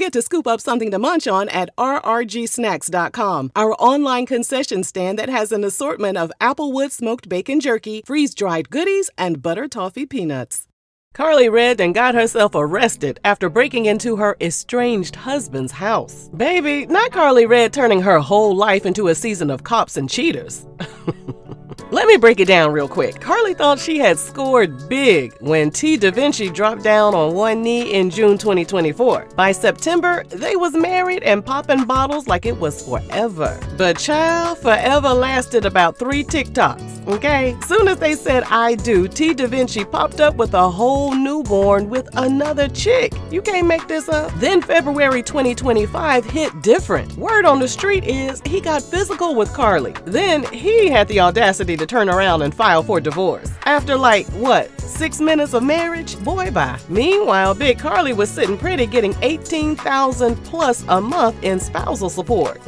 forget to scoop up something to munch on at rrgsnacks.com, our online concession stand that has an assortment of Applewood smoked bacon jerky, freeze-dried goodies, and butter toffee peanuts. Karlie Redd then got herself arrested after breaking into her estranged husband's house. Baby, not Karlie Redd turning her whole life into a season of cops and cheaters. Let me break it down real quick. Karlie thought she had scored big when T Davinci dropped down on one knee in June 2024. By September, they was married and popping bottles like it was forever. But child, forever lasted about 3 TikToks, okay? Soon as they said I do, T Davinci popped up with a whole newborn with another chick. You can't make this up. Then February 2025 hit different. Word on the street is he got physical with Karlie. Then he had the audacity to turn around and file for divorce. After 6 minutes of marriage? Boy, bye. Meanwhile, Big Karlie was sitting pretty getting $18,000 plus a month in spousal support.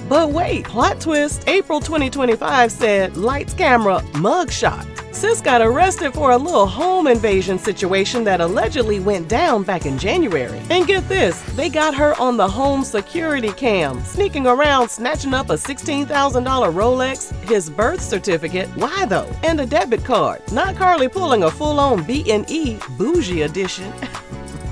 But wait, plot twist. April 2025 said lights, camera, mugshot. Sis got arrested for a little home invasion situation that allegedly went down back in January. And get this, they got her on the home security cam, sneaking around snatching up a $16,000 Rolex, his birth certificate, why though, and a debit card. Not Karlie pulling a full-on B&E bougie edition.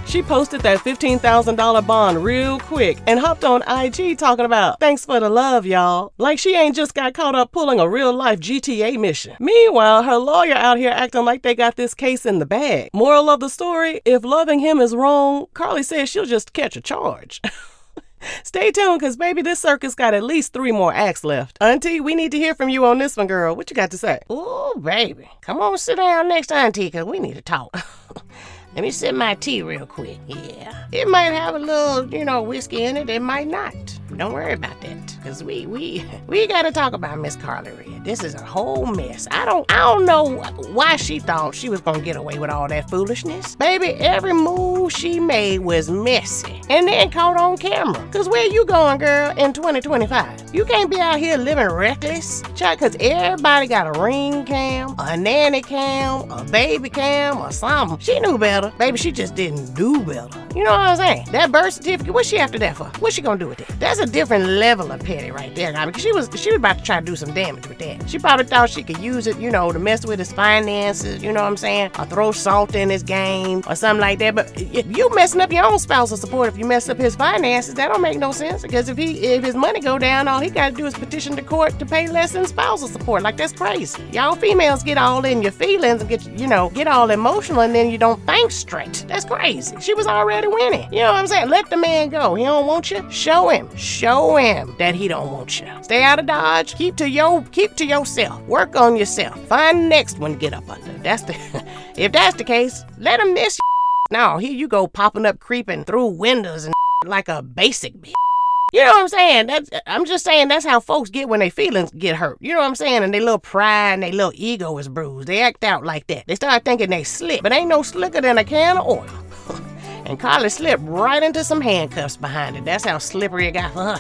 She posted that $15,000 bond real quick and hopped on IG talking about, thanks for the love, y'all. Like she ain't just got caught up pulling a real-life GTA mission. Meanwhile, her lawyer out here acting like they got this case in the bag. Moral of the story, if loving him is wrong, Karlie says she'll just catch a charge. Stay tuned, because baby, this circus got at least 3 more acts left. Auntie, we need to hear from you on this one, girl. What you got to say? Ooh, baby. Come on, sit down next to Auntie, because we need to talk. Let me sip my tea real quick. Yeah. It might have a little, whiskey in it. It might not. Don't worry about that. Because we got to talk about Miss Karlie Redd. This is a whole mess. I don't know why she thought she was going to get away with all that foolishness. Baby, every move she made was messy. And then caught on camera. Because where you going, girl, in 2025? You can't be out here living reckless. Because everybody got a ring cam, a nanny cam, a baby cam, or something. She knew better. Baby, she just didn't do better. You know what I'm saying? That birth certificate, what's she after that for? What's she gonna do with it? That's a different level of petty right there. Because she was about to try to do some damage with that. She probably thought she could use it, to mess with his finances, you know what I'm saying? Or throw salt in his game or something like that. But if you messing up your own spousal support, if you mess up his finances, that don't make no sense. Because if his money go down, all he gotta do is petition the court to pay less in spousal support. Like, that's crazy. Y'all females get all in your feelings and get all emotional, and then you don't think straight. That's crazy. She was already winning. You know what I'm saying? Let the man go. He don't want you. Show him that he don't want you. Stay out of Dodge. Keep to yourself. Work on yourself. Find the next one to get up under. If that's the case, let him miss you. No, here you go popping up, creeping through windows and like a basic bitch. You know what I'm saying? I'm just saying that's how folks get when their feelings get hurt. You know what I'm saying? And their little pride and their little ego is bruised. They act out like that. They start thinking they slick, but ain't no slicker than a can of oil. And Karlie slipped right into some handcuffs behind it. That's how slippery it got for her.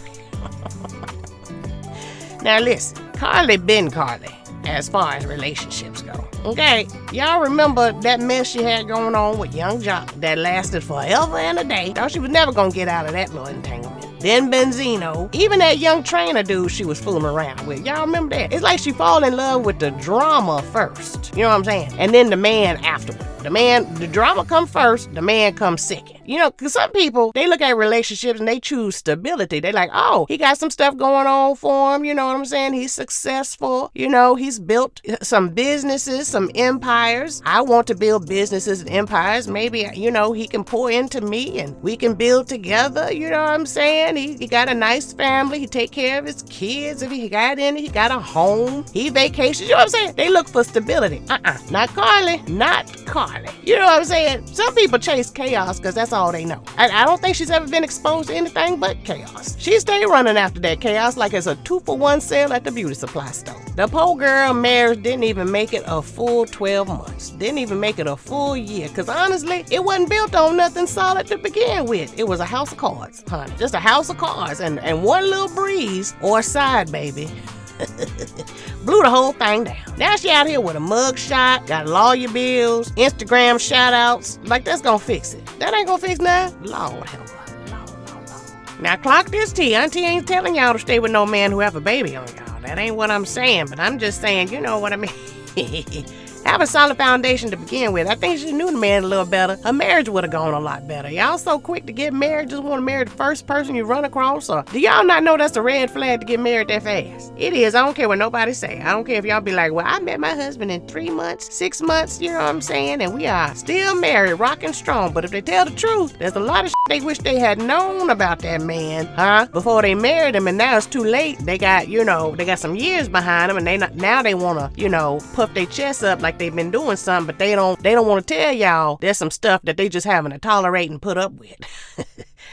Now listen, Karlie been Karlie as far as relationships go. Okay, y'all remember that mess she had going on with young Jock that lasted forever and a day? Thought she was never gonna get out of that little entanglement. Then Benzino, even that young trainer dude she was fooling around with. Y'all remember that? It's like she fall in love with the drama first. You know what I'm saying? And then the man afterward. The drama come first, the man comes second. Because some people, they look at relationships and they choose stability. They like, oh, he got some stuff going on for him. You know what I'm saying? He's successful. He's built some businesses, some empires. I want to build businesses and empires. Maybe, he can pour into me and we can build together. You know what I'm saying? He got a nice family. He take care of his kids. If he got any, he got a home. He vacations. You know what I'm saying? They look for stability. Not Karlie. Not Karlie. You know what I'm saying? Some people chase chaos because that's all they know. I don't think she's ever been exposed to anything but chaos. She stayed running after that chaos like it's a 2-for-1 sale at the beauty supply store. The poor girl marriage didn't even make it a full 12 months. Didn't even make it a full year. Because honestly, it wasn't built on nothing solid to begin with. It was a house of cards, honey. Just a house of cards. And one little breeze or side, baby, blew the whole thing down. Now she out here with a mug shot, got lawyer bills, Instagram shout outs. Like, that's gonna fix it. That ain't gonna fix nothing. Lord help her. Now clock this T. Auntie ain't telling y'all to stay with no man who have a baby on y'all. That ain't what I'm saying, but I'm just saying, you know what I mean. Have a solid foundation to begin with. I think she knew the man a little better. Her marriage would have gone a lot better. Y'all so quick to get married, just want to marry the first person you run across? Or do y'all not know that's a red flag to get married that fast? It is. I don't care what nobody say. I don't care if y'all be like, well, I met my husband in 3 months, 6 months, you know what I'm saying? And we are still married, rocking strong. But if they tell the truth, there's a lot of shit they wish they had known about that man, before they married him, and now it's too late. They got, they got some years behind them, and now they want to, puff their chest up like they've been doing something, but they don't want to tell y'all there's some stuff that they just having to tolerate and put up with.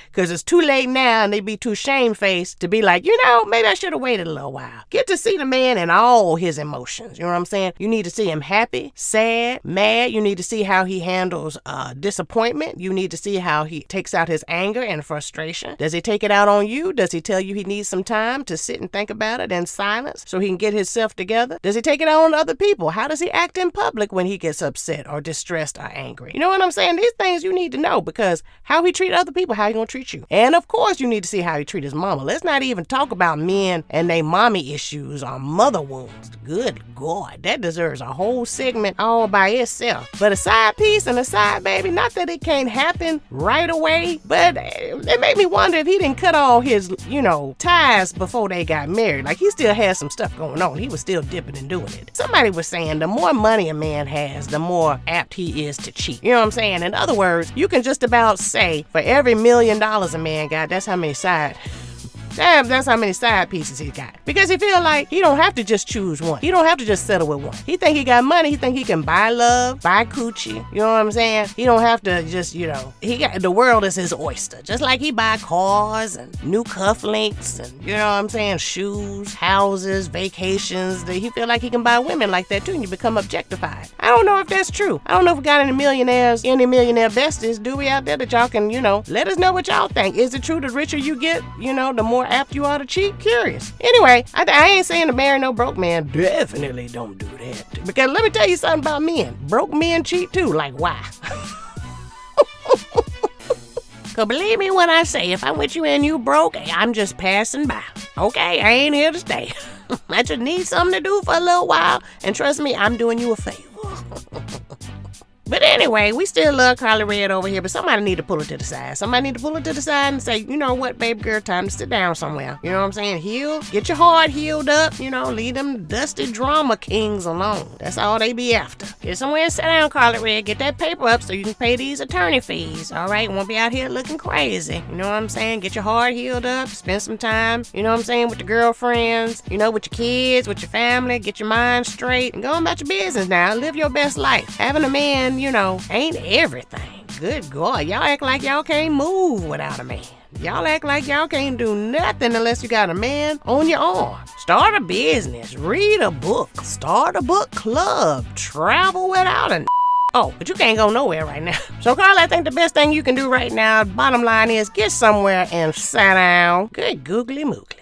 Because it's too late now and they be too shamefaced to be like, maybe I should have waited a little while. Get to see the man in all his emotions. You know what I'm saying? You need to see him happy, sad, mad. You need to see how he handles disappointment. You need to see how he takes out his anger and frustration. Does he take it out on you? Does he tell you he needs some time to sit and think about it in silence so he can get himself together? Does he take it out on other people? How does he act in public when he gets upset or distressed or angry? You know what I'm saying? These things you need to know, because how he treat other people, how he gonna treat you. And of course you need to see how he treat his mama. Let's not even talk about men and they mommy issues or mother wounds. Good God, that deserves a whole segment all by itself. But a side piece and a side baby, not that it can't happen right away, but it made me wonder if he didn't cut all his, ties before they got married. Like, he still has some stuff going on. He was still dipping and doing it. Somebody was saying the more money a man has, the more apt he is to cheat. You know what I'm saying? In other words, you can just about say for every $1 million a man got, that's how many side pieces he got. Because he feel like he don't have to just choose one. He don't have to just settle with one. He think he got money. He think he can buy love, buy coochie. You know what I'm saying? He don't have to just, he got, the world is his oyster. Just like he buy cars and new cufflinks and, you know what I'm saying, shoes, houses, vacations. He feel like he can buy women like that too, and you become objectified. I don't know if that's true. I don't know if we got any millionaire besties, do we, out there that y'all can, let us know what y'all think. Is it true the richer you get, the more apt you are to cheat? Curious. Anyway, I ain't saying to marry no broke man. Definitely don't do that. Because let me tell you something about men. Broke men cheat too. Like, why? Cause believe me when I say, if I'm with you and you broke, I'm just passing by. Okay, I ain't here to stay. I just need something to do for a little while. And trust me, I'm doing you a favor. But anyway, we still love Karlie Redd over here, but somebody need to pull it to the side. Somebody need to pull it to the side and say, you know what, baby girl, time to sit down somewhere. You know what I'm saying? Heal, get your heart healed up, leave them dusty drama kings alone. That's all they be after. Get somewhere and sit down, Karlie Redd. Get that paper up so you can pay these attorney fees, all right? Won't be out here looking crazy. You know what I'm saying? Get your heart healed up, spend some time, you know what I'm saying, with the girlfriends, with your kids, with your family, get your mind straight, and go about your business now. Live your best life. Having a man, ain't everything. Good God, y'all act like y'all can't move without a man. Y'all act like y'all can't do nothing unless you got a man on your arm. Start a business, read a book, start a book club, travel without a Oh, but you can't go nowhere right now. So, Karlie, I think the best thing you can do right now, bottom line is, get somewhere and sit down. Good googly moogly.